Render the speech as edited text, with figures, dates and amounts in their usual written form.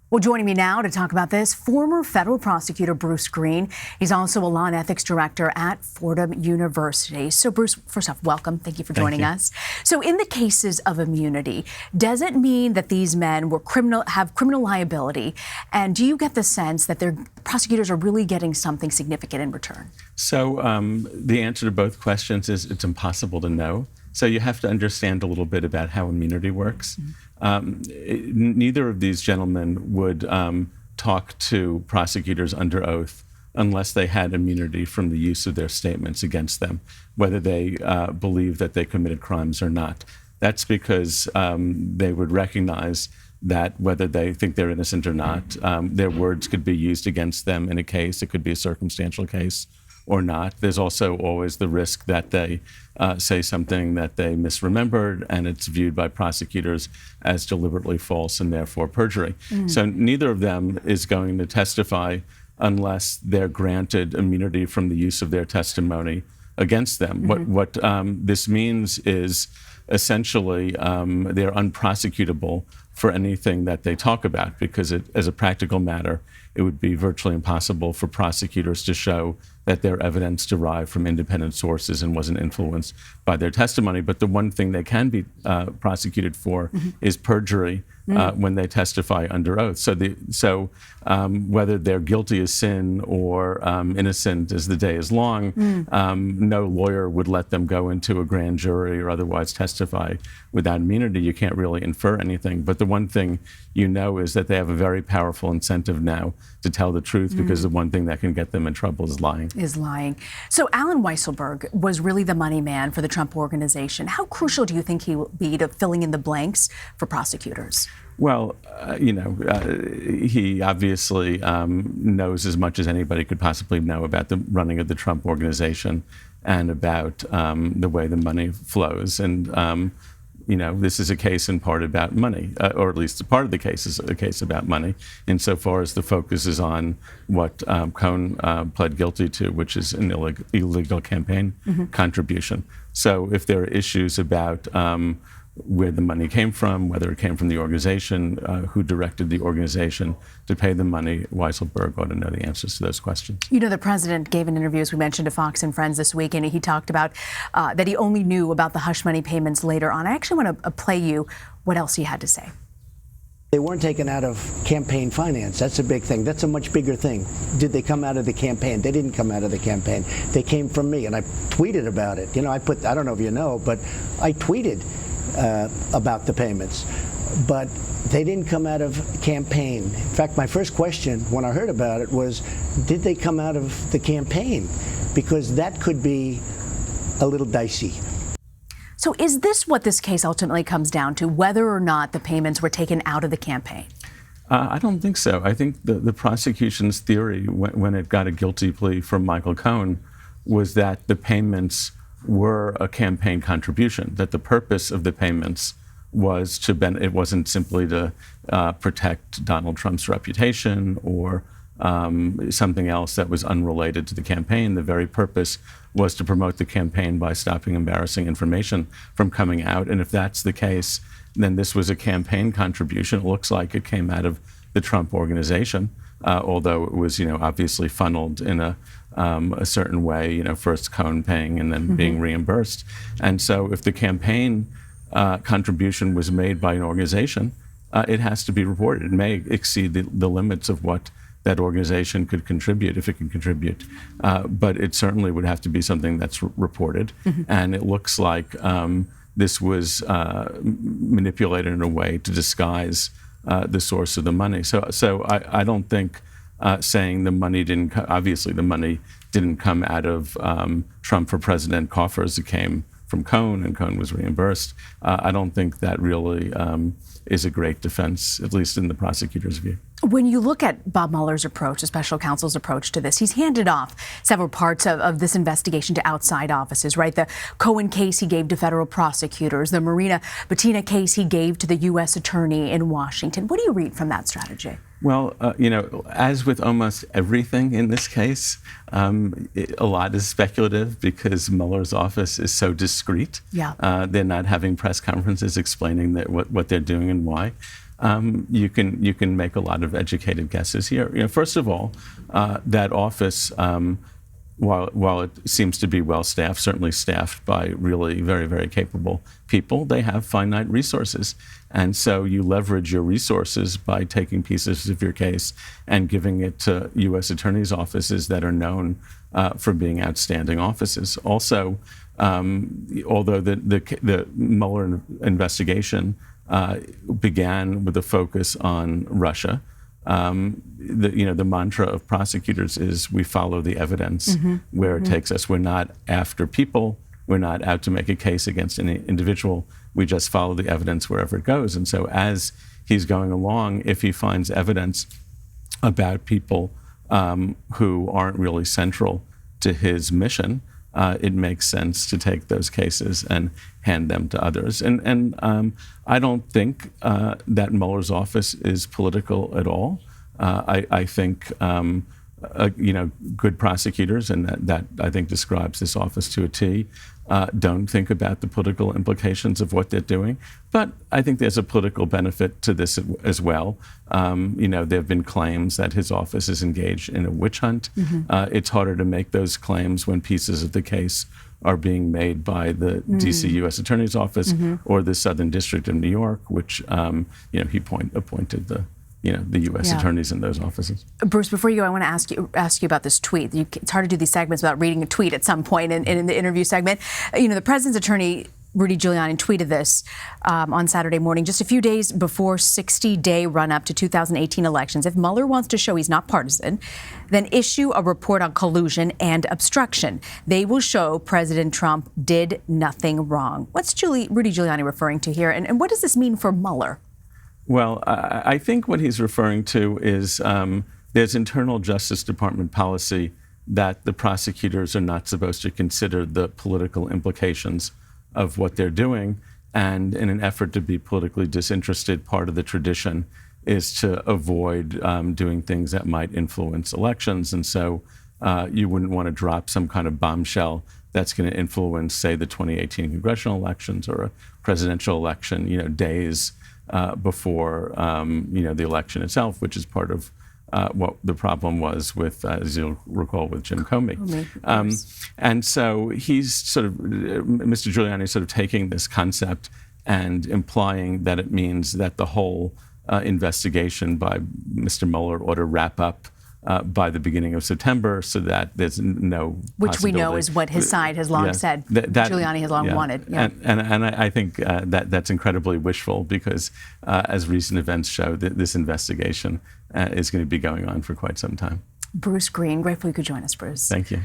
Well, joining me now to talk about this, former federal prosecutor Bruce Green. He's also a law and ethics director at Fordham University. So, Bruce, first off, welcome. Thank you for joining us. So, in the cases of immunity, does it mean that these men were have criminal liability? And do you get the sense that their prosecutors are really getting something significant in return? So, the answer to both questions is it's impossible to know. So you have to understand a little bit about how immunity works. Neither of these gentlemen would talk to prosecutors under oath unless they had immunity from the use of their statements against them, whether they believe that they committed crimes or not. That's because they would recognize that whether they think they're innocent or not, their words could be used against them in a case. It could be a circumstantial case or not. There's also always the risk that they say something that they misremembered, and it's viewed by prosecutors as deliberately false and therefore perjury. So neither of them is going to testify unless they're granted immunity from the use of their testimony against them. What this means is essentially they're unprosecutable for anything that they talk about, because as a practical matter, it would be virtually impossible for prosecutors to show that their evidence derived from independent sources and wasn't influenced by their testimony. But the one thing they can be prosecuted for is perjury when they testify under oath. So whether they're guilty as sin or innocent as the day is long, no lawyer would let them go into a grand jury or otherwise testify without immunity. You can't really infer anything. But the one thing you know is that they have a very powerful incentive now to tell the truth, because the one thing that can get them in trouble is lying. So Alan Weisselberg was really the money man for the Trump organization. How crucial do you think he will be to filling in the blanks for prosecutors? Well, he obviously knows as much as anybody could possibly know about the running of the Trump organization and about the way the money flows. And this is a case in part about money, or at least a part of the case is a case about money, insofar as the focus is on what Cohn pled guilty to, which is an illegal campaign contribution. So if there are issues about where the money came from, whether it came from the organization, who directed the organization to pay the money, Weisselberg ought to know the answers to those questions. You know, the president gave an interview, as we mentioned, to Fox and Friends this week, and he talked about that he only knew about the hush money payments later on. I actually want to play you what else he had to say. They weren't taken out of campaign finance. That's a big thing. That's a much bigger thing. Did they come out of the campaign? They didn't come out of the campaign. They came from me, and I tweeted about it. I don't know if you know, but I tweeted about the payments, but they didn't come out of campaign. In fact, my first question when I heard about it was, did they come out of the campaign? Because that could be a little dicey. So is this what this case ultimately comes down to, whether or not the payments were taken out of the campaign? I don't think so. I think the prosecution's theory when it got a guilty plea from Michael Cohn was that the payments were a campaign contribution, that the purpose of the payments was it wasn't simply to protect Donald Trump's reputation or something else that was unrelated to the campaign. The very purpose was to promote the campaign by stopping embarrassing information from coming out. And if that's the case, then this was a campaign contribution. It looks like it came out of the Trump organization, although it was, obviously funneled in a certain way, first Cohn paying and then being reimbursed. And so if the campaign contribution was made by an organization, it has to be reported. It may exceed the limits of what that organization could contribute, if it can contribute. But it certainly would have to be something that's reported. And it looks like this was manipulated in a way to disguise the source of the money. So I don't think saying the money obviously the money didn't come out of Trump for President coffers. It came from Cohn, and Cohn was reimbursed. I don't think that really is a great defense, at least in the prosecutor's view. When you look at Bob Mueller's approach, the special counsel's approach to this, he's handed off several parts of this investigation to outside offices, right? The Cohen case he gave to federal prosecutors, the Marina Butina case he gave to the U.S. attorney in Washington. What do you read from that strategy? Well, as with almost everything in this case, a lot is speculative because Mueller's office is so discreet. Yeah. They're not having press conferences explaining what they're doing and why. you can make a lot of educated guesses here. First of all, that office, while it seems to be well staffed, certainly staffed by really very, very capable people, they have finite resources. And so you leverage your resources by taking pieces of your case and giving it to U.S. attorneys' offices that are known for being outstanding offices. Also, although the Mueller investigation began with a focus on Russia, the mantra of prosecutors is we follow the evidence where it takes us. We're not after people. We're not out to make a case against any individual. We just follow the evidence wherever it goes. And so as he's going along, if he finds evidence about people who aren't really central to his mission, it makes sense to take those cases and hand them to others. And I don't think that Mueller's office is political at all. I think good prosecutors, and that I think describes this office to a T, don't think about the political implications of what they're doing. But I think there's a political benefit to this as well. There have been claims that his office is engaged in a witch hunt. It's harder to make those claims when pieces of the case are being made by the D.C. U.S. Attorney's Office or the Southern District of New York, which he appointed the U.S. attorneys in those offices. Bruce, before you go, I want to ask you about this tweet. It's hard to do these segments without reading a tweet at some point in the interview segment. The president's attorney, Rudy Giuliani, tweeted this on Saturday morning, just a few days before 60-day run-up to 2018 elections. If Mueller wants to show he's not partisan, then issue a report on collusion and obstruction. They will show President Trump did nothing wrong. What's Rudy Giuliani referring to here, and what does this mean for Mueller? Well, I think what he's referring to is there's internal Justice Department policy that the prosecutors are not supposed to consider the political implications of what they're doing. And in an effort to be politically disinterested, part of the tradition is to avoid doing things that might influence elections. And so you wouldn't want to drop some kind of bombshell that's going to influence, say, the 2018 congressional elections or a presidential election, days before the election itself, which is part of what the problem was with, as you'll recall, with Jim Comey. And so he's Mr. Giuliani is sort of taking this concept and implying that it means that the whole investigation by Mr. Mueller ought to wrap up by the beginning of September, so that there's no which we know is what his side has long said. Giuliani has long wanted. And I think that's incredibly wishful, because as recent events show, this investigation is going to be going on for quite some time. Bruce Green, grateful you could join us, Bruce. Thank you.